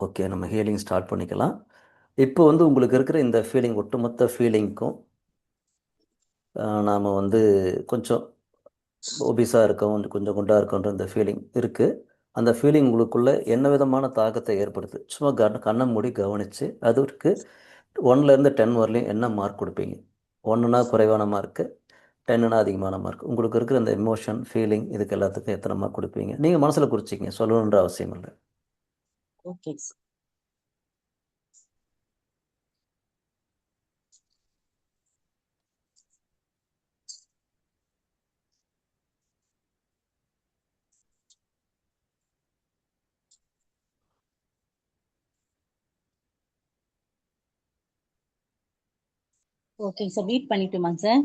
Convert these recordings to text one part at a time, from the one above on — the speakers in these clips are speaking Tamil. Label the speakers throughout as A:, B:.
A: ஓகே, நம்ம ஹீலிங் ஸ்டார்ட் பண்ணிக்கலாம். இப்போ வந்து உங்களுக்கு இருக்கிற இந்த ஃபீலிங், ஒட்டுமொத்த ஃபீலிங்க்கும் நாம் வந்து கொஞ்சம் ஒபிஸாக இருக்கோம், கொஞ்சம் குண்டாக இருக்கோன்ற இந்த ஃபீலிங் இருக்குது. அந்த ஃபீலிங் உங்களுக்குள்ள என்ன விதமான தாக்கத்தை ஏற்படுத்து? சும்மா கண்ணை மூடி கவனித்து அதற்கு 1லேருந்து 10 வரலையும் என்ன மார்க் கொடுப்பீங்க? 1னா குறைவான மார்க்கு, 10னா அதிகமான மார்க். உங்களுக்கு இருக்கிற இந்த எமோஷன், ஃபீலிங் இதுக்கு எல்லாத்துக்கும் எத்தனை மார்க் கொடுப்பீங்க? நீங்கள் மனசில் குறிச்சிங்க, சொல்லணுன்ற அவசியம் இல்லை.
B: ஓகே. ஓகேங்க சார், மீட் பண்ணிட்டுமாங்க சார்?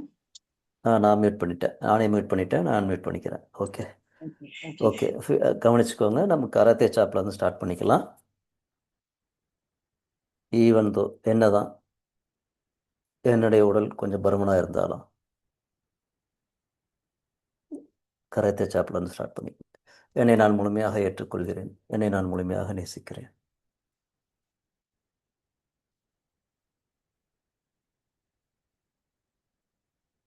A: நான் மியூட் பண்ணிட்டேன். நானே மியூட் பண்ணிட்டேன். நான் மியூட் பண்ணிக்கிறேன். ஓகே.
B: Okay okay.
A: ஓகே. கவனிச்சுக்கோங்க. நம்ம கராத்தே சாப்பில் வந்து ஸ்டார்ட் பண்ணிக்கலாம். ஈவன் தோ என்னதான் என்னுடைய உடல் கொஞ்சம் பருமனாக இருந்தாலும் கராத்தே சாப்பில் வந்து ஸ்டார்ட் பண்ணி, என்னை நான் முழுமையாக ஏற்றுக்கொள்கிறேன், என்னை நான் முழுமையாக நேசிக்கிறேன்.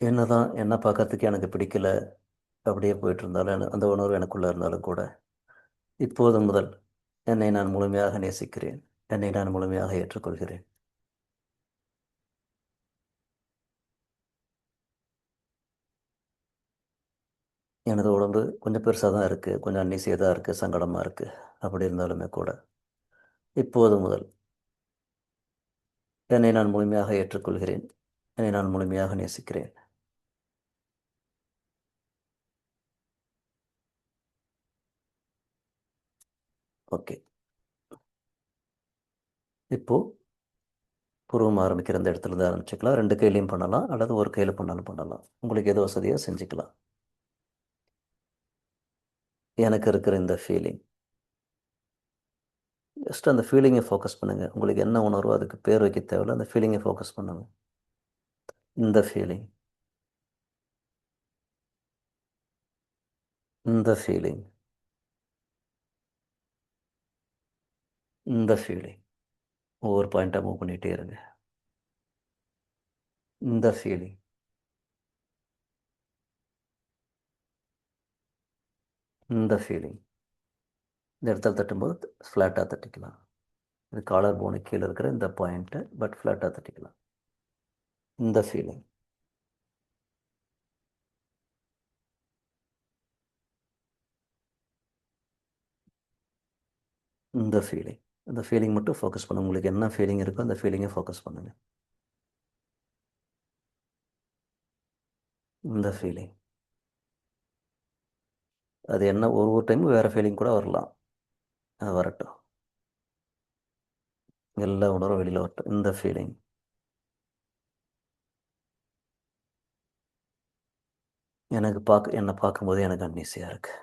A: என்னதான் என்ன பார்க்கறதுக்கு எனக்கு பிடிக்கல அப்படியே போயிட்டு இருந்தாலும், அந்த உணர்வு எனக்குள்ளே இருந்தாலும் கூட, இப்போது முதல் என்னை நான் முழுமையாக நேசிக்கிறேன், என்னை நான் முழுமையாக ஏற்றுக்கொள்கிறேன். எனது உடம்பு கொஞ்சம் பெருசாக தான் இருக்குது, கொஞ்சம் அன்னீசியாக தான் இருக்குது, சங்கடமாக இருக்குது. அப்படி இருந்தாலுமே கூட இப்போது முதல் என்னை நான் முழுமையாக ஏற்றுக்கொள்கிறேன், என்னை நான் முழுமையாக நேசிக்கிறேன். ஓகே. இப்போது புருவம் ஆரம்பிக்கிற அந்த இடத்துலேருந்து ஆரம்பிச்சுக்கலாம். 2 கையிலையும் பண்ணலாம், அல்லது ஒரு கையில் பண்ணாலும் பண்ணலாம். உங்களுக்கு எது வசதியாக செஞ்சுக்கலாம். எனக்கு இருக்கிற இந்த ஃபீலிங், ஜஸ்ட் அந்த ஃபீலிங்கை ஃபோக்கஸ் பண்ணுங்கள். உங்களுக்கு என்ன உணர்வோ அதுக்கு பேர் வைக்க தேவையில்ல, அந்த ஃபீலிங்கை ஃபோக்கஸ் பண்ணுங்கள். இந்த ஃபீலிங், இந்த ஃபீலிங், இந்த ஃபீலிங். ஒவ்வொரு பாயிண்ட்டாக மூவ் பண்ணிகிட்டே இருங்க. இந்த ஃபீலிங், இந்த ஃபீலிங். இந்த இடத்துல தட்டும்போது ஃப்ளாட்டாக தட்டிக்கலாம். இது காலர் போனு கீழே இருக்கிற இந்த பாயிண்ட்டை பட் ஃப்ளாட்டாக தட்டிக்கலாம். இந்த ஃபீலிங், இந்த ஃபீலிங். அந்த ஃபீலிங் மட்டும் ஃபோக்கஸ் பண்ணுங்கள். உங்களுக்கு என்ன ஃபீலிங் இருக்கோ அந்த ஃபீலிங்கை ஃபோக்கஸ் பண்ணுங்கள். இந்த ஃபீலிங், அது என்ன ஒரு டைமும் வேறு ஃபீலிங் கூட வரலாம், அது வரட்டும். எல்லா உணர்வும் வெளியில் வரட்டும். இந்த ஃபீலிங், என்னை பார்க்கும்போது எனக்கு அன்னீசியாக இருக்குது.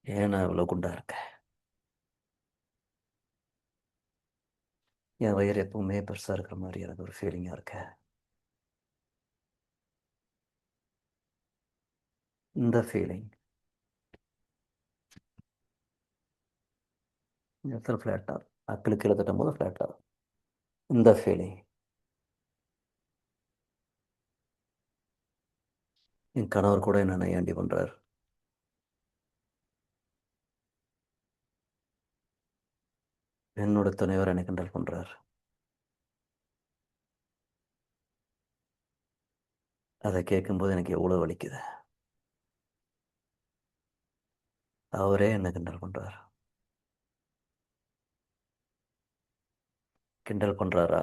A: ஏன் நான் இவ்வளோ குண்டாக இருக்கேன்? என் வயிறு எப்பவுமே பெருசாக இருக்கிற மாதிரி எனக்கு ஒரு ஃபீலிங்காக இருக்கு. இந்த ஃபீலிங், இந்த இடத்துல ஃப்ளாட்டாக அக்கில் கீழே தட்டும் போது ஃப்ளாட்டாக. இந்த ஃபீலிங், என் கணவர் கூட என்ன நையாண்டி பண்ணுறார். என்னோட துணைவர் என்னை கிண்டல் பண்ணுறார். அதை கேட்கும்போது எனக்கு எவ்வளோ வலிக்குது. அவரே என்ன கிண்டல் பண்ணுறார். கிண்டல் பண்ணுறாரா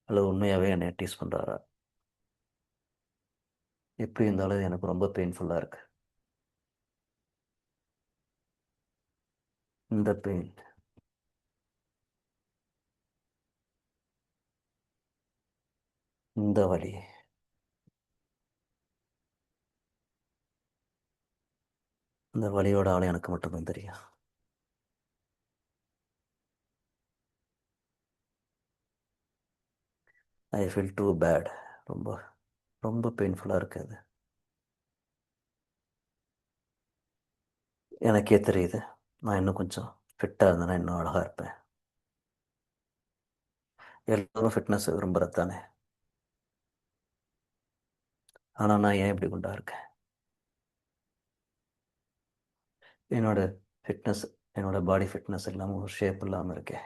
A: அல்லது உண்மையாகவே என்னை டீஸ் பண்ணுறாரா? எப்படி இருந்தாலும் எனக்கு ரொம்ப பெயின்ஃபுல்லாக இருக்குது. இந்த பெயின், இந்த வலி, இந்த வலியோட ஆள் எனக்கு மட்டும்தான் தெரியும். I feel too bad. ரொம்ப ரொம்ப பெயின்ஃபுல்லாக இருக்குது. எனக்கே தெரியுது. நான் இன்னும் கொஞ்சம் ஃபிட்டாக இருந்தேன்னா இன்னும் அழகாக இருப்பேன். எல்லாரும் ஃபிட்னஸ் விரும்புகிறது தானே. ஆனால் நான் ஏன் இப்படி குண்டா இருக்கேன்? என்னோட ஃபிட்னஸ், என்னோட பாடி ஃபிட்னஸ் இல்லாமல் ஒரு ஷேப் இல்லாமல் இருக்கேன்.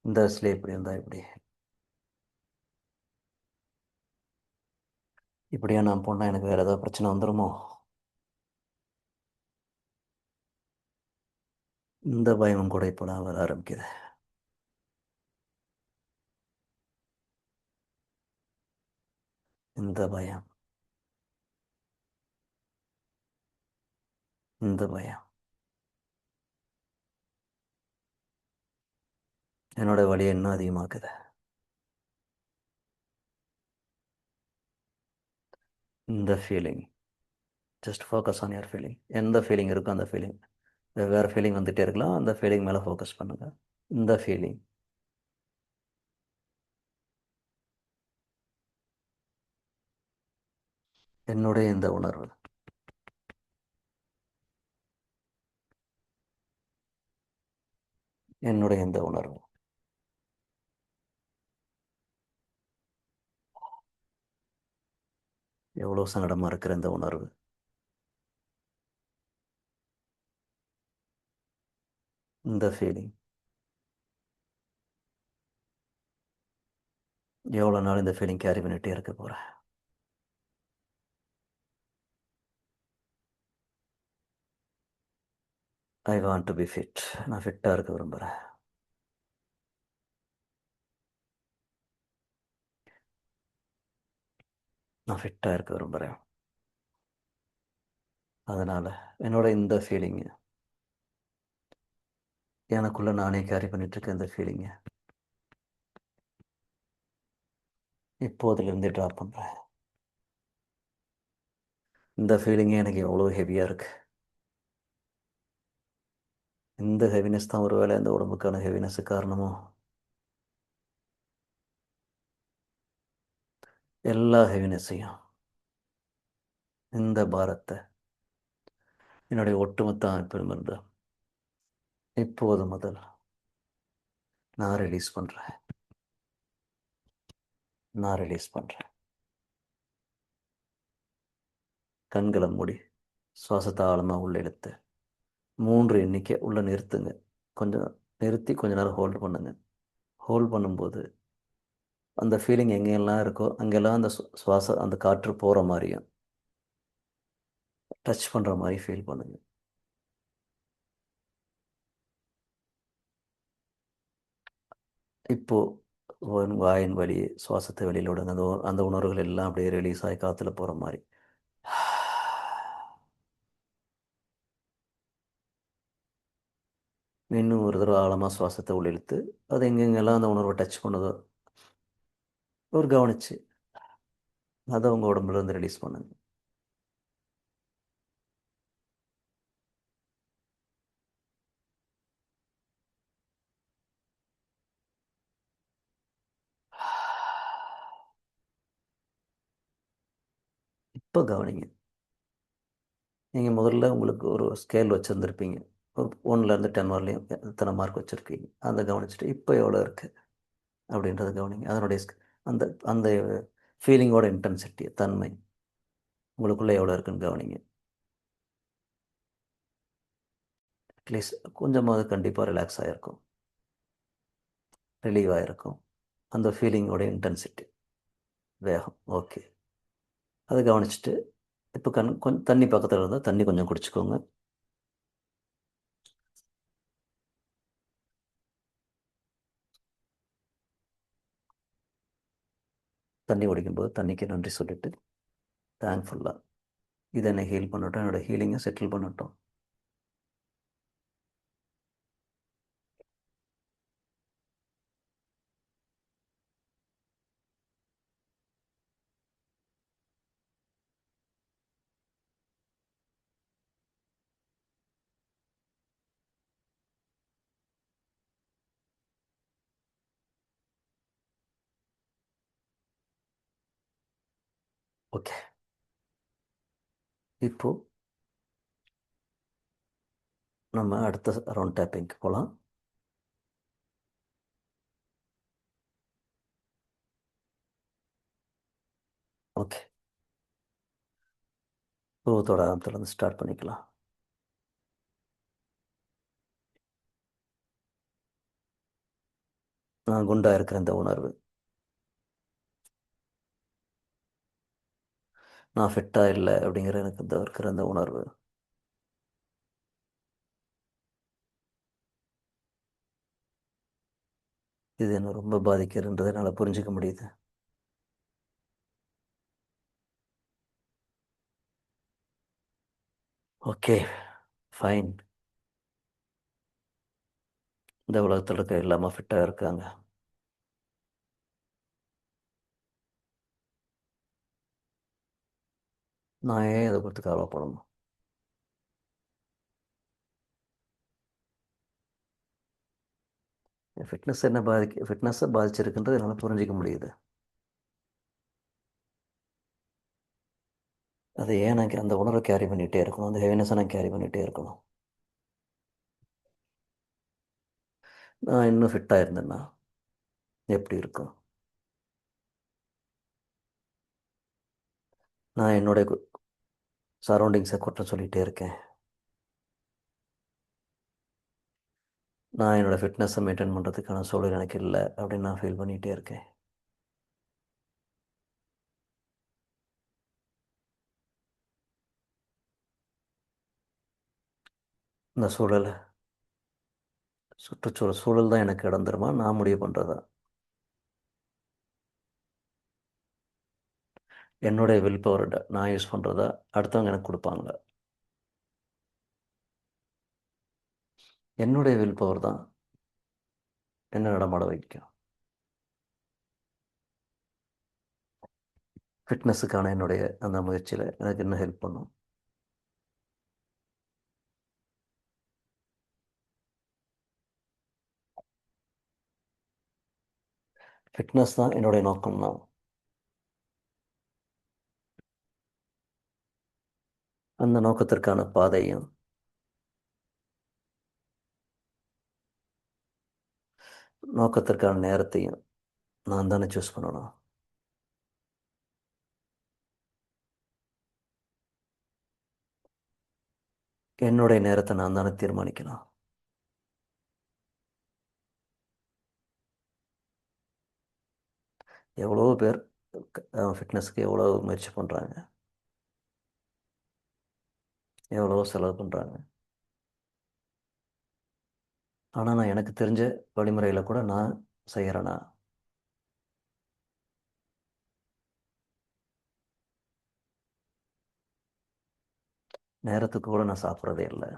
A: இந்த வயசுல இப்படி இருந்தால் இப்படி இப்படியா நான் போனால் எனக்கு வேறு ஏதாவது பிரச்சனை வந்துடுமோ? இந்த பயமும் கூட இப்போ நான் வர ஆரம்பிக்குது. இந்த பயம், இந்த பயம் என்னோட வலியை இன்னும் அதிகமாக்குது. இந்த feeling, just focus on your feeling. எந்த ஃபீலிங் இருக்கோ அந்த ஃபீலிங், வேறு ஃபீலிங் வந்துகிட்டே இருக்கலாம், அந்த ஃபீலிங் மேலே ஃபோக்கஸ் பண்ணுங்கள். இந்த ஃபீலிங், என்னுடைய இந்த உணர்வு, என்னுடைய இந்த உணர்வு, எவ்வளோ சங்கடமாக இருக்கிற இந்த உணர்வு, இந்த ஃபீலிங், எவ்வளோ நாள் இந்த ஃபீலிங் கேரி பண்ணிகிட்டே இருக்க போகிறேன். I want to be fit. நான் ஃபிட்டாக இருக்க விரும்புகிறேன். நான் ஃபிட்டாக இருக்க விரும்புகிறேன். அதனால் என்னோட இந்த ஃபீலிங்கு, எனக்குள்ளே நானே கேரி பண்ணிகிட்ருக்க இந்த ஃபீலிங்கை இப்போதிலிருந்தே ட்ராப் பண்ணுறேன். இந்த ஃபீலிங்கே எனக்கு எவ்வளோ ஹெவியாக இருக்குது. இந்த ஹெவினஸ் தான் ஒரு வேளை இந்த உடம்புக்கான ஹெவினஸு காரணமோ? எல்லா ஹெவினஸையும், இந்த பாரத்தை என்னுடைய ஒட்டுமொத்த அமைப்பிலிருந்து இப்போது முதல் நான் ரிலீஸ் பண்ணுறேன். நான் ரிலீஸ் பண்ணுறேன். கண்களை மூடி சுவாசத்தை ஆழமாக உள்ள இழுத்து 3 எண்ணிக்கை உள்ளே நிறுத்துங்க. கொஞ்சம் நிறுத்தி கொஞ்ச நேரம் ஹோல்டு பண்ணுங்க. ஹோல்ட் பண்ணும்போது அந்த ஃபீலிங் எங்கெல்லாம் இருக்கோ அங்கெல்லாம் அந்த சுவாசம், அந்த காற்று போகிற மாதிரியும் டச் பண்ணுற மாதிரி ஃபீல் பண்ணுங்க. இப்போது வாயின் வழி சுவாசத்தை வெளியில் விடுங்க. அந்த உணர்வுகள் எல்லாம் அப்படியே ரிலீஸ் ஆகி காற்றுல போகிற மாதிரி. இன்னும் ஒரு தடவை ஆழமாக சுவாசத்தை உள்ள இழுத்து அது எங்கெங்கெல்லாம் அந்த உணர்வை டச் பண்ணுதோ ஒரு கவனிச்சு அதை உங்கள் உடம்புலேருந்து ரிலீஸ் பண்ணுங்க. இப்போ கவனிங்க. நீங்கள் முதல்ல உங்களுக்கு ஒரு ஸ்கேல் வச்சுருந்துருப்பீங்க. ஒரு 1லேருந்து 10 வரலையும் எத்தனை மார்க் வச்சுருக்கீங்க அதை கவனிச்சுட்டு இப்போ எவ்வளோ இருக்குது அப்படின்றத கவனிங்க. அதனுடைய அந்த அந்த ஃபீலிங்கோட இன்டென்சிட்டி, தன்மை உங்களுக்குள்ளே எவ்வளோ இருக்குன்னு கவனிங்க. அட்லீஸ்ட் கொஞ்சமாவது கண்டிப்பாக ரிலாக்ஸ் ஆகிருக்கும், ரிலீவ் ஆகிருக்கும். அந்த ஃபீலிங்கோட இன்டென்சிட்டி, வேகம். ஓகே, அதை கவனிச்சுட்டு இப்போ கொஞ்சம் தண்ணி பக்கத்தில் இருந்தால் தண்ணி கொஞ்சம் குடிச்சிக்கோங்க. தண்ணி குடிக்கும்போது தண்ணிக்கு நன்றி சொல்லிவிட்டு தேங்க்ஃபுல்லாக இதை என்னை ஹீல் பண்ணட்டும், என்னோடய ஹீலிங்கை செட்டில் பண்ணட்டும். ஓகே. இப்போ நம்ம அடுத்த ரவுண்ட் டேப்பிங்க்கு போகலாம். ஓகே, உருவத்தோட ஆரம்பத்துலேருந்து ஸ்டார்ட் பண்ணிக்கலாம். நான் குண்டா இருக்கிற இந்த உணர்வு, நான் ஃபிட்டாக இல்லை அப்படிங்கிற எனக்கு இந்த இருக்கிற அந்த உணர்வு, இது என்ன ரொம்ப பாதிக்கிறதுன்றதை என்னால் புரிஞ்சிக்க முடியுது. Okay, fine. இந்த உலகத்தில் இருக்க எல்லாமே ஃபிட்டாக இருக்காங்க. நான் ஏன் இதை குறித்து கவலைப்படணும்? என் ஃபிட்னஸ் என்ன ஃபிட்னஸை பாதிச்சிருக்குன்றது என்னால் புரிஞ்சிக்க முடியுது. அதை ஏன் நான் அந்த உணர்வை கேரி பண்ணிகிட்டே இருக்கணும்? அந்த ஹெவினஸை நான் கேரி பண்ணிகிட்டே இருக்கணும்? நான் இன்னும் ஃபிட்டாக இருந்தேன்னா எப்படி இருக்கும்? நான் என்னுடைய சரௌண்டிங்ஸை குற்றம் சொல்லிகிட்டே இருக்கேன். நான் என்னோடய ஃபிட்னஸை மெயின்டைன் பண்ணுறதுக்கான சூழல் எனக்கு இல்லை அப்படின்னு நான் ஃபீல் பண்ணிகிட்டே இருக்கேன். இந்த சூழல், சுற்றுச்சூழல் சூழல் தான் எனக்கு இடம் தருமா, நான் முடிவு பண்ணுறதா? என்னுடைய வில் பவரை நான் யூஸ் பண்ணுறதா, அடுத்தவங்க எனக்கு கொடுப்பாங்க? என்னுடைய வில் பவர் தான் என்ன நடமாட வைக்கும். ஃபிட்னஸுக்கான என்னுடைய அந்த முயற்சியில் எனக்கு என்ன ஹெல்ப் பண்ணும்? ஃபிட்னஸ் தான் என்னுடைய நோக்கம்னா, அந்த நோக்கத்திற்கான பாதையும் நோக்கத்திற்கான நேரத்தையும் நான் தானே சூஸ் பண்ணணும். என்னுடைய நேரத்தை நான் தானே தீர்மானிக்கணும். எவ்வளோ பேர் ஃபிட்னஸ்க்கு எவ்வளோ முயற்சி பண்ணுறாங்க, எவ்வளோ செலவு பண்ணுறாங்க. ஆனால் நான் எனக்கு தெரிஞ்ச வழிமுறையில் கூட நான் செய்கிறேன்னா, நேரத்துக்கு கூட நான் சாப்பிட்றதே இல்லை.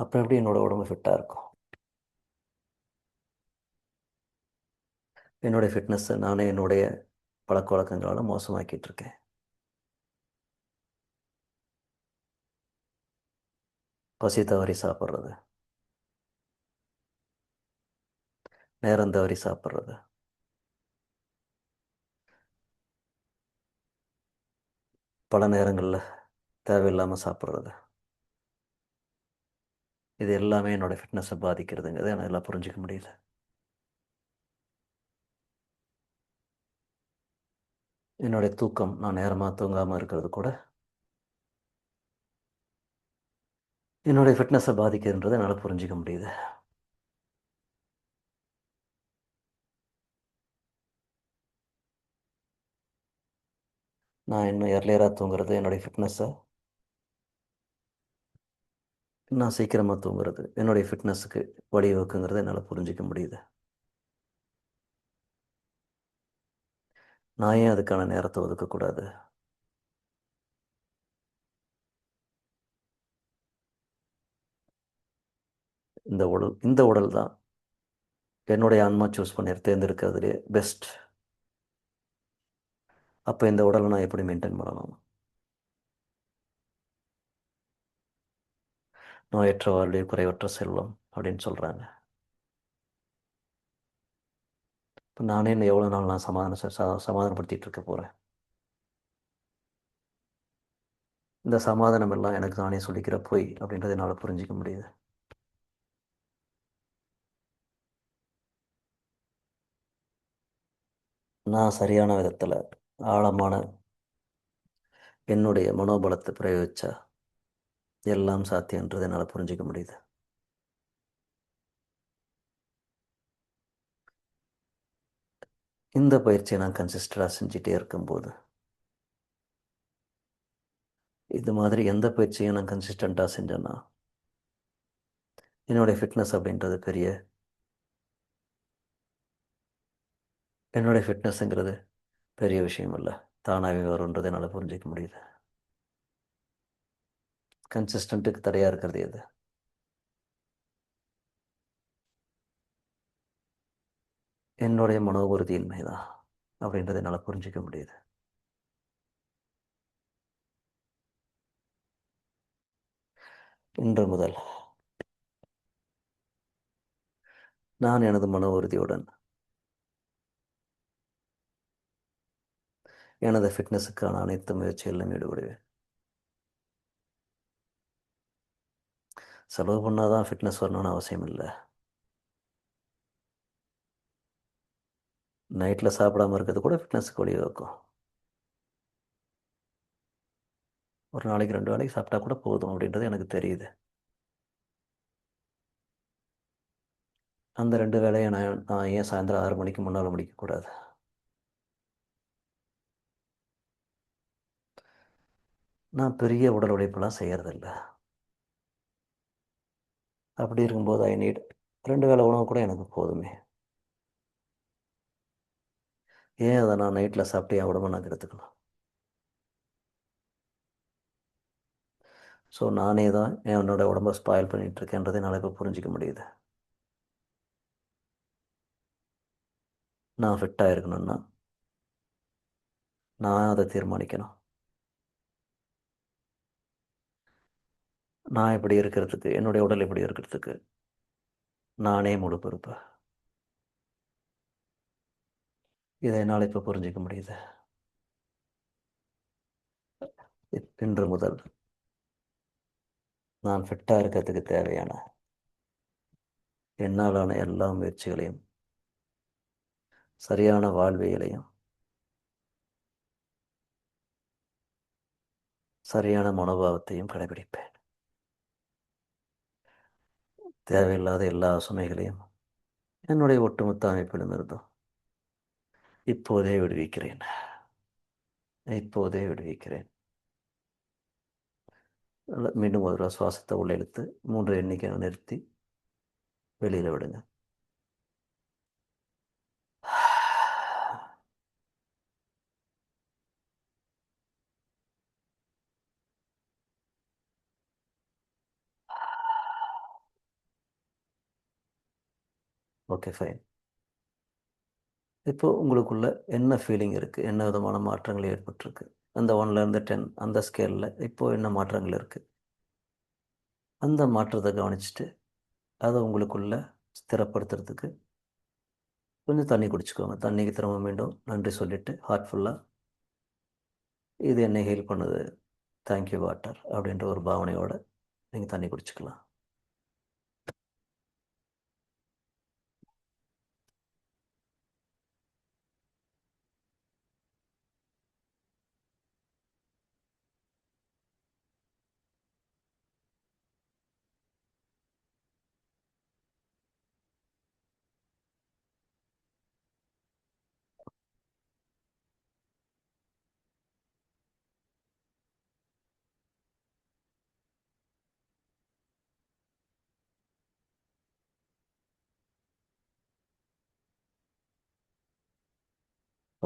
A: அப்புறம் எப்படி என்னோடய உடம்பு ஃபிட்டாக இருக்கும்? என்னுடைய ஃபிட்னஸை நானே என்னுடைய பழக்க வழக்கங்களால் மோசமாக்கிட்டு இருக்கேன். பசி தவறி சாப்பிட்றது, நேரம் தவறி சாப்பிட்றது, பல நேரங்களில் தேவையில்லாமல் சாப்பிட்றது, இது எல்லாமே என்னோடய ஃபிட்னஸை பாதிக்கிறதுங்கிறத என்னால் புரிஞ்சிக்க முடியல. என்னுடைய தூக்கம், நான் நேரமாக தூங்காமல் இருக்கிறது கூட என்னுடைய ஃபிட்னஸை பாதிக்குதுன்றதை என்னால் புரிஞ்சிக்க முடியுது. நான் இன்னும் எர்லியராக தூங்குறது என்னுடைய ஃபிட்னஸை, நான் சீக்கிரமாக தூங்குறது என்னுடைய ஃபிட்னஸுக்கு வழிவகுக்குங்கிறத என்னால் புரிஞ்சிக்க முடியுது. நான் ஏன் அதுக்கான நேரத்தை ஒதுக்கக்கூடாது? இந்த உடல் தான் என்னுடைய ஆன்மா சூஸ் பண்ணி தேர்ந்தெடுக்கிறதுலே பெஸ்ட். அப்போ இந்த உடலை நான் எப்படி மெயின்டைன் பண்ணணும்? நோயற்ற வாழ்வே குறைவற்ற செல்வம் அப்படின்னு சொல்கிறாங்க. இப்போ நானே இன்னும் எவ்வளோ நாள் நான் சமாதானப்படுத்திகிட்டு இருக்க போகிறேன்? இந்த சமாதானம் எல்லாம் எனக்கு நானே சொல்லிக்கிற பொய் அப்படின்றத என்னால் புரிஞ்சிக்க முடியுது. நான் சரியான விதத்தில் ஆழமான என்னுடைய மனோபலத்தை பிரயோகிச்சா எல்லாம் சாத்தியன்றதை என்னால் புரிஞ்சிக்க முடியுது. இந்த பயிற்சியை நான் கன்சிஸ்டண்டாக செஞ்சுட்டே இருக்கும்போது, இது மாதிரி எந்த பயிற்சியும் நான் கன்சிஸ்டண்ட்டாக செஞ்சேன்னா என்னுடைய ஃபிட்னஸ் அப்படின்றது என்னுடைய ஃபிட்னஸ்ங்கிறது பெரிய விஷயம் இல்லை, தானாகவே வரும்ன்றதை என்னால் புரிஞ்சிக்க முடியுது. கன்சிஸ்டண்ட்டுக்கு தடையாக இருக்கிறது எது? என்னுடைய மனோ உறுதியின்மை தான் அப்படின்றத என்னால் புரிஞ்சிக்க முடியுது. இன்று முதல் நான் எனது மன உறுதியுடன் எனது ஃபிட்னஸுக்கான அனைத்து முயற்சிகளிலும் ஈடுபடுவேன். செலவு பண்ணால் தான் ஃபிட்னஸ் வரணும்னு அவசியம் இல்லை. நைட்டில் சாப்பிடாமல் இருக்கிறது கூட ஃபிட்னஸுக்கு வழிவகுக்கும். ஒரு நாளைக்கு 2 வேளைக்கு சாப்பிட்டா கூட போதும் அப்படின்றது எனக்கு தெரியுது. அந்த 2 வேளையை நான் ஏன் சாயந்தரம் 6 மணிக்கு முன்னால் முடிக்கக்கூடாது? நான் பெரிய உடல் உழைப்பெல்லாம் செய்கிறதில்ல. அப்படி இருக்கும்போது ஐ நீட் 2 வேளை உணவு கூட எனக்கு போதுமே. ஏன் அதை நான் நைட்டில் சாப்பிட்டு என் உடம்பை நான் கெடுத்துக்கணும்? ஸோ நானே தான் என்னோடய உடம்பை ஸ்பாயில் பண்ணிகிட்ருக்கேன்றதை என்னால் இப்போ புரிஞ்சிக்க முடியுது. நான் ஃபிட்டாக இருக்கணும்னா நான் அதை தீர்மானிக்கணும். நான் இப்படி இருக்கிறதுக்கு, என்னுடைய உடல் இப்படி இருக்கிறதுக்கு நானே முழு பொறுப்பு. இதை என்னால் இப்போ புரிஞ்சிக்க முடியுது. இன்று முதல் நான் ஃபிட்டாக இருக்கிறதுக்கு தேவையான என்னாலான எல்லா முயற்சிகளையும், சரியான வாழ்வியலையும், சரியான மனோபாவத்தையும் கடைபிடிப்பேன். தேவையில்லாத எல்லா சுமைகளையும் என்னுடைய ஒட்டுமொத்த அமைப்பிலும் இருந்தும் இப்போதே விடுவிக்கிறேன். இப்போதே விடுவிக்கிறேன். மீண்டும் ஒரு சுவாசத்தை உள்ள இழுத்து 3 எண்ணிக்கை நிறுத்தி வெளியில் விடுங்க. Okay, fine. இப்போ உங்களுக்குள்ள என்ன ஃபீலிங் இருக்குது? என்ன விதமான மாற்றங்கள் ஏற்பட்டிருக்கு? அந்த 1லேருந்து 10 அந்த ஸ்கேலில் இப்போது என்ன மாற்றங்கள் இருக்குது? அந்த மாற்றத்தை கவனிச்சுட்டு அதை உங்களுக்குள்ள ஸ்திரப்படுத்துறதுக்கு கொஞ்சம் தண்ணி குடிச்சுக்கோங்க. தண்ணிக்கு திரும்ப மீண்டும் நன்றி சொல்லிவிட்டு ஹார்ட்ஃபுல்லாக இது என்னை ஹீல் பண்ணுது, தேங்க்யூ வாட்டர் அப்படின்ற ஒரு பாவனையோடு நீங்கள் தண்ணி குடிச்சுக்கலாம்.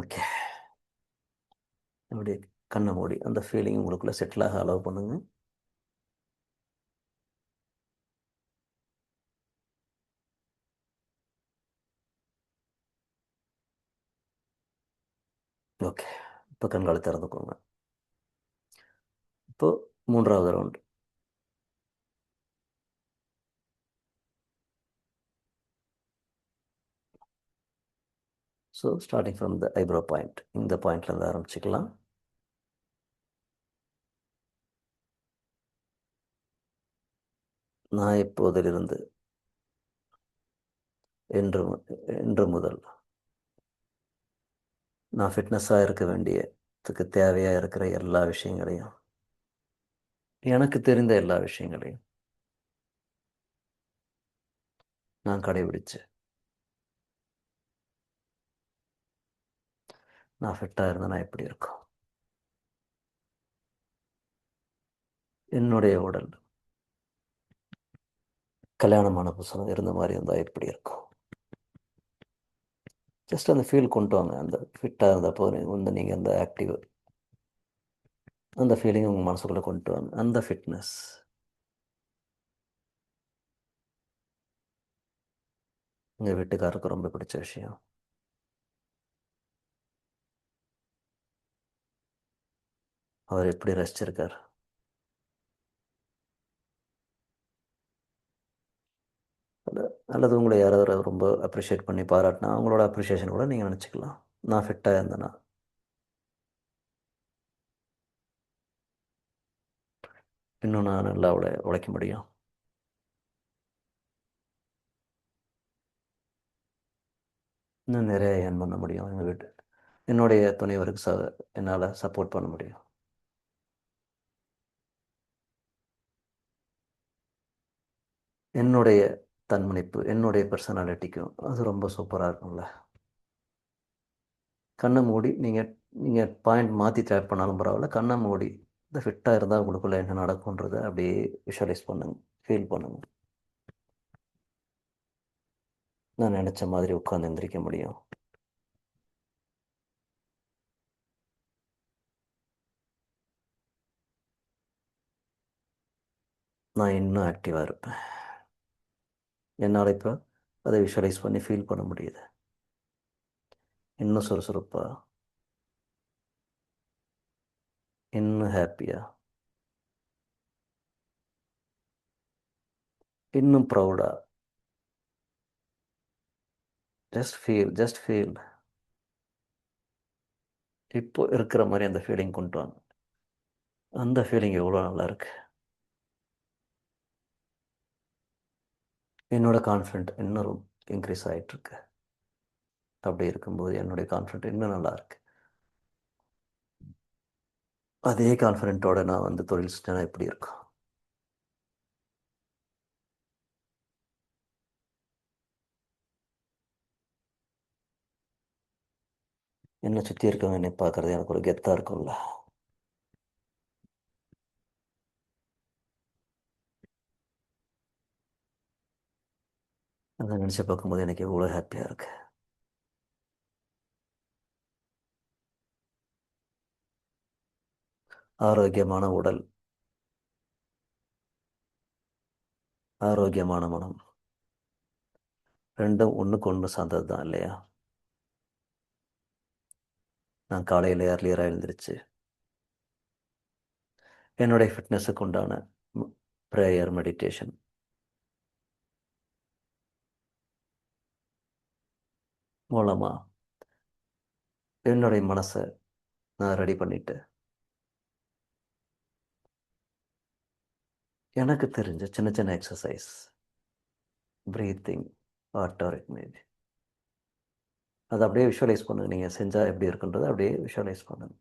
A: ஓகே, அப்படி கண்ணை மூடி அந்த ஃபீலிங் உங்களுக்குள்ளே செட்டிலாக அலோவ் பண்ணுங்கள். ஓகே, இப்போ கண்களை திறந்துக்கோங்க. இப்போது 3வது round. So starting from the eyebrow point, இந்த பாயிண்ட்லேருந்து ஆரம்பிச்சிக்கலாம். நான் இப்போதிலிருந்து இன்று இன்று முதல் நான் ஃபிட்னஸாக இருக்க வேண்டியதுக்கு தேவையாக இருக்கிற எல்லா விஷயங்களையும், எனக்கு தெரிந்த எல்லா விஷயங்களையும் நான் கடைபிடிச்சு நான் ஃபிட்டாக இருந்தேன்னா எப்படி இருக்கும், என்னுடைய உடல் கல்யாணமான புதுசுல இருந்த மாதிரி இருந்தால் எப்படி இருக்கும். ஜஸ்ட் அந்த ஃபீல் கொண்டு வாங்க. அந்த ஃபிட்டாக இருந்தப்போ வந்து நீங்கள் அந்த ஆக்டிவ், அந்த ஃபீலிங் உங்கள் மனசுக்குள்ளே கொண்டு வாங்க. அந்த ஃபிட்னஸ் உங்கள் வீட்டுக்காரருக்கு ரொம்ப பிடிச்ச விஷயம். அவர் எப்படி ரசிச்சிருக்கார். அல்லது உங்களை யாராவது ரொம்ப அப்ரிஷியேட் பண்ணி பாராட்டினா அவங்களோட அப்ரிஷியேஷன் கூட நீங்கள் நினச்சிக்கலாம். நான் ஃபிட்டாக இருந்தேன்னா இன்னும் நான் நல்லா உழைக்க முடியும். இன்னும் நிறைய ஏர்ன் பண்ண முடியும். எங்கள் வீட்டு என்னுடைய துணைவருக்கு என்னால் சப்போர்ட் பண்ண முடியும். என்னுடைய தன்முனைப்பு, என்னுடைய பர்சனாலிட்டிக்கும் அது ரொம்ப சூப்பராக இருக்கும்ல. கண்ணை மூடி நீங்கள் நீங்கள் பாயிண்ட் மாற்றி ட்ராக் பண்ணாலும் பரவாயில்ல, கண்ணை மூடி இந்த ஃபிட்டாக இருந்தால் உங்களுக்குள்ளே என்ன நடக்கும்ன்றதை அப்படியே விஷுவலைஸ் பண்ணுங்க, ஃபீல் பண்ணுங்க. நான் நினச்ச மாதிரி உட்காந்து எந்திரிக்க முடியும். நான் இன்னும் ஆக்டிவாக இருப்பேன். என்னால் இப்போ அதை விஷுவலைஸ் பண்ணி ஃபீல் பண்ண முடியுது. இன்னும் சுறுசுறுப்பாக, இன்னும் ஹாப்பியாக, இன்னும் ப்ரௌடாக. Just feel. இப்போ இருக்கிற மாதிரி அந்த ஃபீலிங் கொண்டு வாங்க. அந்த ஃபீலிங் எவ்வளோ நல்லா இருக்கு. என்னோட கான்ஃபிடென்ட் இன்னும் இன்க்ரீஸ் ஆகிட்டுருக்கு. அப்படி இருக்கும்போது என்னுடைய கான்ஃபிடென்ட் இன்னும் நல்லா இருக்கு. அதே கான்ஃபிடென்ட்டோட நான் வந்து தொழில் செஞ்சேன்னா எப்படி இருக்கும். என்னை சுற்றி இருக்கவங்க என்னை பார்க்குறது எனக்கு ஒரு கெத்தாக இருக்கும்ல. அதை நினச்சி பார்க்கும்போது எனக்கு எவ்வளோ ஹாப்பியாக இருக்கு. ஆரோக்கியமான உடல், ஆரோக்கியமான மனம், ரெண்டும் ஒன்றுக்கு ஒன்று சார்ந்தது தான் இல்லையா. நான் காலையில் ஏர்லியராக எழுந்திரிச்சு என்னுடைய ஃபிட்னஸுக்கு உண்டான ப்ரேயர், மெடிடேஷன் மூலமாக என்னுடைய மனசை நான் ரெடி பண்ணிட்டு எனக்கு தெரிஞ்ச சின்ன சின்ன exercise, breathing, water it maybe, அதை அப்படியே விஷுவலைஸ் பண்ணுங்க. நீங்கள் செஞ்சால் எப்படி இருக்குன்றதை அப்படியே விஷுவலைஸ் பண்ணுங்க.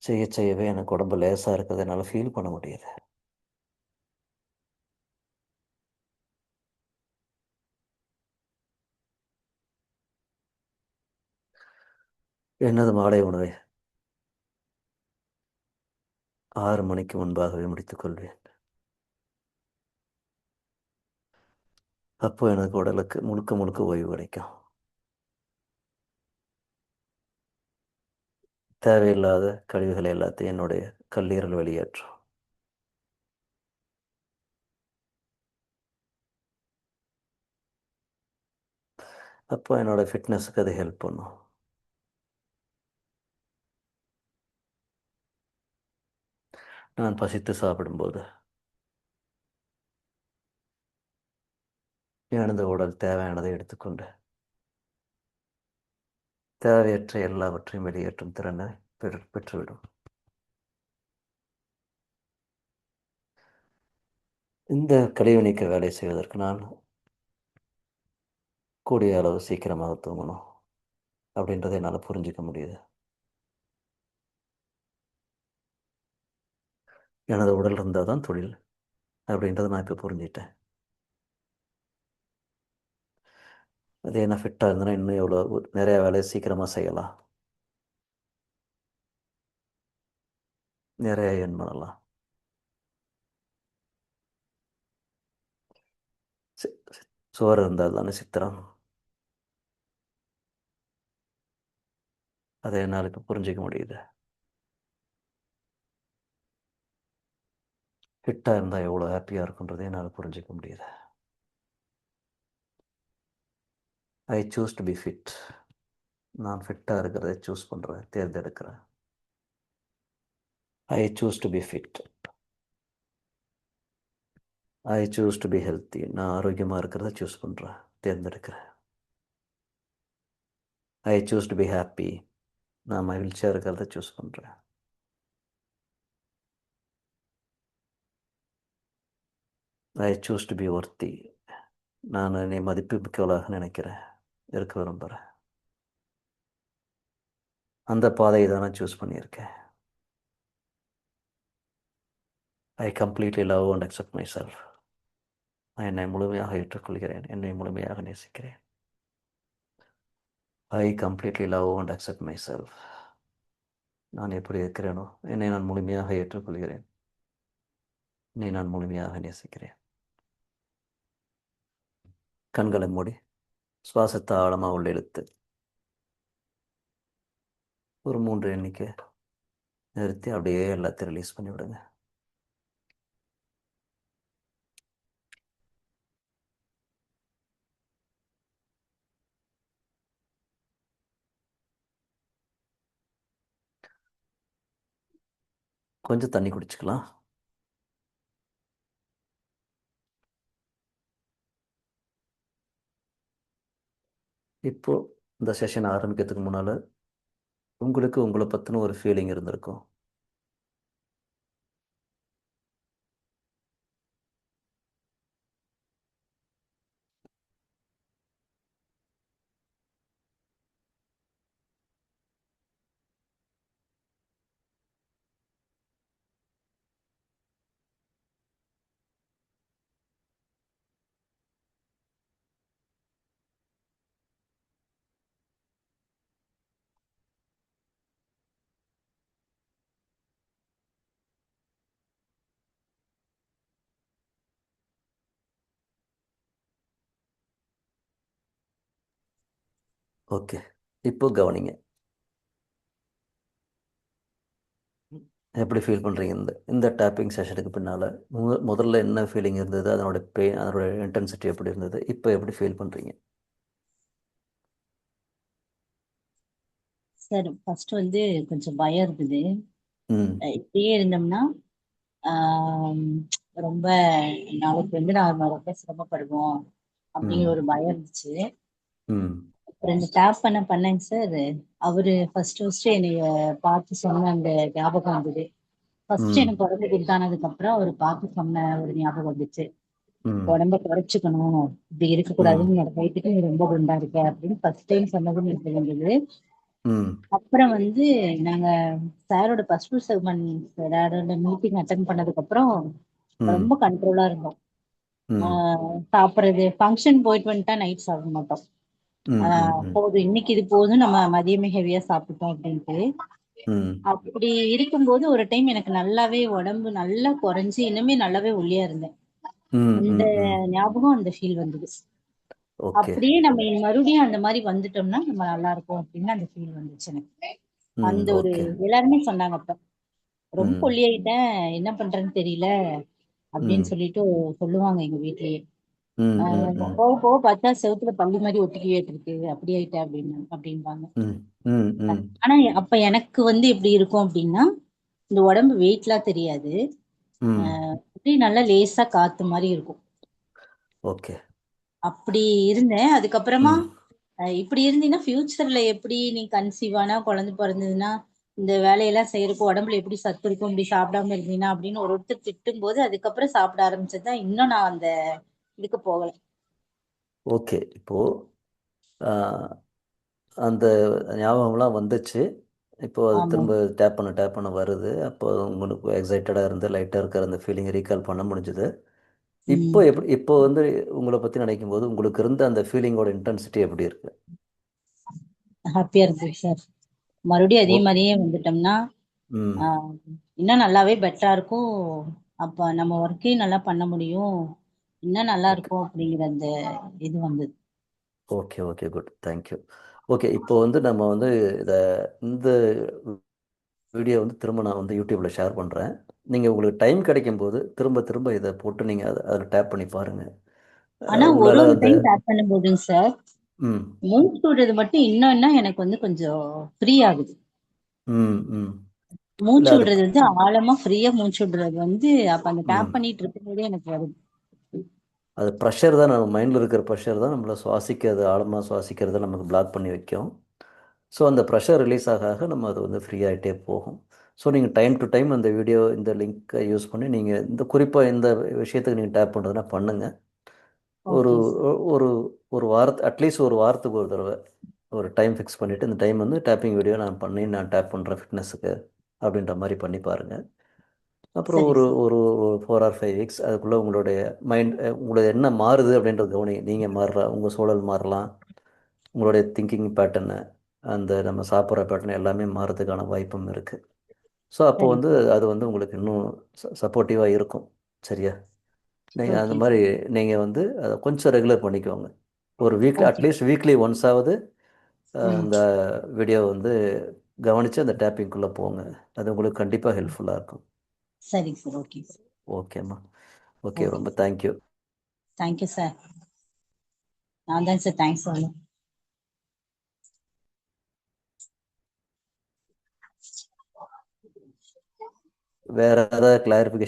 A: செய்ய செய்யவே எனக்கு உடம்பு லேசாக இருக்கிறது என்னால் ஃபீல் பண்ண முடியுது. எனது மாலை உணவை 6 மணிக்கு முன்பாகவே முடித்துக் கொள்வேன். அப்போ எனக்கு உடலுக்கு முழுக்க முழுக்க ஓய்வு கிடைக்கும். தேவையில்லாத கழிவுகளை எல்லாத்தையும் என்னுடைய கல்லீரல் வெளியேற்றும். அப்போ என்னோட ஃபிட்னஸுக்கு அது ஹெல்ப் பண்ணும். நான் பசித்து சாப்பிடும்போது எனது உடல் தேவையானதை எடுத்துக்கொண்டு தேவையற்ற எல்லாவற்றையும் வெளியேற்றும் திறனை பெற்றுவிடும். இந்த கழிவு நீக்க வேலை செய்வதற்கு நான் கூடிய அளவு சீக்கிரமாக தூங்கணும் அப்படின்றத என்னால் புரிஞ்சிக்க முடியுது. எனது உடல் இருந்தால் தான் தொழில் அப்படின்றத நான் இப்போ புரிஞ்சிட்டேன். அதே நான் ஃபிட்டாக இருந்தேன்னா இன்னும் எவ்வளோ நிறையா வேலையை சீக்கிரமாக செய்யலாம், நிறைய எண் பண்ணலாம். சோறு இருந்தால் தானே சித்திரம். அதை என்னால் இப்போ புரிஞ்சிக்க முடியுது. ஃபிட்டாக இருந்தால் எவ்வளோ ஹாப்பியாக இருக்குன்றதை என்னால் புரிஞ்சிக்க முடியுது. I choose to be fit. நான் ஃபிட்டாக இருக்கிறத சூஸ் பண்ணுறேன், தேர்ந்தெடுக்கிறேன். I choose to be fit. I choose to be healthy. நான் ஆரோக்கியமாக இருக்கிறத சூஸ் பண்ணுறேன், தேர்ந்தெடுக்கிறேன். I choose to be happy. நான் மகிழ்ச்சியாக இருக்கிறத சூஸ் பண்ணுறேன். I choose to be worthy. நான் என்னை மதிப்பு மிக்கவளாக நினைக்கிறேன், இருக்க விரும்புகிறேன். அந்த பாதையை தான் நான் சூஸ் பண்ணியிருக்கேன். I completely love and accept my self. நான் என்னை முழுமையாக ஏற்றுக்கொள்கிறேன், என்னை முழுமையாக நேசிக்கிறேன். I completely love and accept my self. நான் எப்படி இருக்கிறேனோ என்னை நான் முழுமையாக ஏற்றுக்கொள்கிறேன், என்னை நான் முழுமையாக நேசிக்கிறேன். கண்களை மூடி சுவாசத்தை ஆழமாக உள்ள இழுத்து ஒரு 3 எண்ணிக்கை நிறுத்தி அப்படியே எல்லாத்தையும் ரிலீஸ் பண்ணி விடுங்க. கொஞ்சம் தண்ணி குடிச்சுக்கலாம். இப்போ இந்த செஷன் ஆரம்பிக்கிறதுக்கு முன்னால் உங்களுக்கு உங்களை பற்றின ஒரு ஃபீலிங் இருந்திருக்கும். ஓகே, இப்போ கவனிங்க. எப்படி ஃபீல் பண்ணுறீங்க? இந்த டேப்பிங் செஷனுக்கு பின்னால் முதல்ல என்ன ஃபீலிங் இருந்தது, அதனோட இன்டென்சிட்டி எப்படி இருந்தது, இப்போ எப்படி ஃபீல் பண்ணுறீங்க?
B: சார் ஃபர்ஸ்ட் வந்து கொஞ்சம் பயம் இருக்குது.
A: ம்
B: இப்படியே இருந்தோம்னா ஆம், ரொம்ப நாளைக்கு வந்து நான் ரொம்ப சிரமப்படுவோம் அப்படிங்கிற
A: ம்
B: ஒரு பயம் இருந்துச்சு.
A: ம்
B: அப்புறம் இந்த டேப் பண்ணேங்க சார். அவரு ஃபர்ஸ்ட் என்னைய பார்த்து சொன்ன அந்த ஞாபகம் வந்தது. ஃபர்ஸ்ட்
A: ம்
B: எனக்கு உடம்பு குட்டானதுக்கு அப்புறம் அவர் பார்த்து சொன்ன ஒரு ஞாபகம் வந்துச்சு.
A: ம்
B: உடம்ப குறைச்சுக்கணும், இப்படி
A: ம்
B: இருக்கக்கூடாதுன்னு என்னோட வயிற்றுக்கு நீ ரொம்ப குண்டா இருக்க அப்படின்னு ஃபர்ஸ்ட் டைம் சொன்னது எனக்கு இருந்தது.
A: ம்
B: அப்புறம் வந்து நாங்க சாரோட ஃபர்ஸ்ட் செவன் மீட்டிங் அட்டன் பண்ணதுக்கு அப்புறம்
A: ம்
B: ரொம்ப கண்ட்ரோலா இருந்தோம்.
A: ம்
B: சாப்பிடுறது ஃபங்க்ஷன் போயிட்டு வந்துட்டா நைட் சாப்பிட மாட்டோம்.
A: ம் ம் ம்
B: போதும் இன்னைக்கு இது போதும், நம்ம மதியமே ஹெவியா சாப்பிட்டோம் அப்படின்ட்டு.
A: ம்
B: அப்படி இருக்கும்போது ஒரு டைம் எனக்கு நல்லாவே உடம்பு நல்லா குறைஞ்சு இன்னுமே நல்லாவே ஒல்லியா இருந்தேன்.
A: ம்
B: அந்த
A: ம் ம்
B: ஞாபகம், அந்த ஃபீல் வந்தது.
A: ஓகே.
B: அப்படியே நம்ம மறுபடியும் அந்த மாதிரி வந்துட்டோம்னா நம்ம நல்லா இருக்கும் அப்படின்னு அந்த ஃபீல் வந்துச்சு எனக்கு.
A: ம்
B: அந்த ஒரு
A: ஓகே.
B: எல்லாருமே சொன்னாங்க அப்ப, ரொம்ப
A: ம்
B: ஒல்லியாயிட்டேன், என்ன பண்றேன்னு தெரியல அப்படின்னு
A: ம்
B: சொல்லிட்டு சொல்லுவாங்க எங்க வீட்லயே.
A: ம் ம் ம்
B: போக போக பார்த்தா செவுத்துல பள்ளி மாதிரி ஒட்டிக்கிட்டு இருக்கு, அப்படி ஆயிட்டேன் அப்படின்பாங்க.
A: ம் ம் ம்
B: ஆனா அப்ப எனக்கு வந்து எப்படி இருக்கும் அப்படின்னா, இந்த உடம்பு வெயிட்லாம் தெரியாது.
A: ம்
B: அப்படியே நல்லா லேசா காத்து மாதிரி இருக்கும்.
A: ஓகே.
B: அப்படி இருந்தேன். அதுக்கப்புறமா
A: ம்
B: இப்படி இருந்தீங்கன்னா ஃபியூச்சர்ல எப்படி நீ கன்சீவ் ஆனா குழந்தை பிறந்ததுன்னா இந்த வேலையெல்லாம் செய்யறப்போ உடம்புல எப்படி சத்து இருக்கும், இப்படி சாப்பிடாம இருந்தீங்கன்னா அப்படின்னு ஒருத்தர் திட்டும் போது அதுக்கப்புறம் சாப்பிட ஆரம்பிச்சதுதான். இன்னும் நான் அந்த இதுக்கு போகல.
A: ஓகே. இப்போ ஆஹ், அந்த ஞாபகம்லாம் வந்துச்சு. இப்போ அது
B: ஆமா.
A: திரும்ப டேப் பண்ண வருது. அப்போ உங்களுக்கு எக்ஸைட்டடாக இருந்து லைட்டாக இருக்கிற அந்த ஃபீலிங்கை ரீகால் பண்ண முடிஞ்சுது. இப்போ
B: ம்.
A: இப்போ வந்து உங்களை பற்றி நினைக்கும் போது உங்களுக்கு இருந்த அந்த ஃபீலிங்கோட இன்டென்சிட்டி எப்படி இருக்கு?
B: ஹாப்பியா இருக்கு சார். மறுபடியும் அதே
A: ஓ.
B: மாதிரியே வந்துட்டோம்னா
A: ம்.
B: ஆஹ், இன்னும் நல்லாவே பெட்டரா இருக்கும். அப்ப நம்ம ஒர்க்கையும் நல்லா பண்ண முடியும். இன்னும் நல்லா
A: ஓகே
B: இருக்கும் அப்படிங்கிற அந்த இது வந்தது.
A: Okay okay good, thank you. Okay, இப்போ வந்து நம்ம வந்து இதை இந்த வீடியோ வந்து திரும்ப நான் வந்து யூடியூப்பில் ஷேர் பண்ணுறேன். நீங்கள் உங்களுக்கு டைம் கிடைக்கும்போது திரும்ப திரும்ப இதை போட்டு நீங்கள் அதில் டேப் பண்ணி பாருங்கள்.
B: ஆனா ஒரு
A: உங்களால்
B: ஒரு
A: அந்த
B: டைம் டேப் பண்ணும் போதுங்க சார்,
A: ம்
B: மூச்சு விடுறது மட்டும் இன்னும் எனக்கு வந்து கொஞ்சம் ஃப்ரீ ஆகுது.
A: ம் ம் இல்லை
B: மூச்சு
A: அதுக்கு
B: விடுறது வந்து ஆழமா ஃப்ரீயா மூச்சு விடுறது வந்து அப்ப அந்த டேப்
A: ம்
B: பண்ணிட்டு இருக்கும்போதே எனக்கு வருது.
A: அது ப்ரெஷர் தான், நம்ம மைண்டில் இருக்கிற ப்ரெஷர் தான் நம்மளை சுவாசிக்கிறது, ஆழமாக சுவாசிக்கிறத நமக்கு பிளாக் பண்ணி வைக்கும். ஸோ அந்த ப்ரெஷர் ரிலீஸ் ஆக ஆக நம்ம அது வந்து ஃப்ரீ ஆகிட்டே போகும். ஸோ நீங்கள் டைம் டு டைம் அந்த வீடியோ இந்த லிங்க்கை யூஸ் பண்ணி நீங்கள் இந்த குறிப்பாக இந்த விஷயத்துக்கு நீங்கள் டேப் பண்ணுறதுனா பண்ணுங்கள். ஒரு
B: ஓகே சார்.
A: ஒரு ஒரு வாரத்து அட்லீஸ்ட் ஒரு வாரத்துக்கு ஒரு தடவை ஒரு டைம் ஃபிக்ஸ் பண்ணிவிட்டு இந்த டைம் வந்து டேப்பிங் வீடியோ நான் டேப் பண்ணுறேன் ஃபிட்னஸுக்கு அப்படின்ற மாதிரி பண்ணி பாருங்கள். அப்புறம்
B: சரி
A: ஒரு
B: சார்.
A: ஒரு 4 or 5 வீக்ஸ் அதுக்குள்ளே உங்களுடைய மைண்ட் உங்களுடைய என்ன மாறுது அப்படின்றது கவனிங்க. நீங்கள் மாறுற உங்கள் சூழல் மாறலாம், உங்களுடைய திங்கிங் பேட்டர்னு, அந்த நம்ம சாப்பிட்ற பேட்டர்ன் எல்லாமே மாறதுக்கான வாய்ப்பும் இருக்குது. ஸோ அப்போ
B: சரி
A: வந்து
B: சார்.
A: அது வந்து உங்களுக்கு இன்னும் சப்போர்ட்டிவாக இருக்கும். சரியா? நீங்கள் அந்த
B: ஓகே
A: மாதிரி
B: சார்.
A: நீங்கள் வந்து அதை கொஞ்சம் ரெகுலர் பண்ணிக்கோங்க. ஒரு வீக்லி
B: ஓகே.
A: அட்லீஸ்ட் வீக்லி ஒன்ஸாவது
B: ம்.
A: அந்த வீடியோ வந்து கவனித்து அந்த டேப்பிங்குள்ளே போங்க. அது உங்களுக்கு கண்டிப்பாக ஹெல்ப்ஃபுல்லாக இருக்கும்.
B: சரி சார். Okay sir.
A: ஓகேம்மா. ஓகே,
B: ஓகே
A: ரொம்ப
B: சார்.
A: தேங்க்யூ.
B: Thank you sir. நான் தான் சார் தேங்க்ஸ் சொல்லணும்.
A: வேறு ஏதாவது கிளாரிஃபிகேஷன்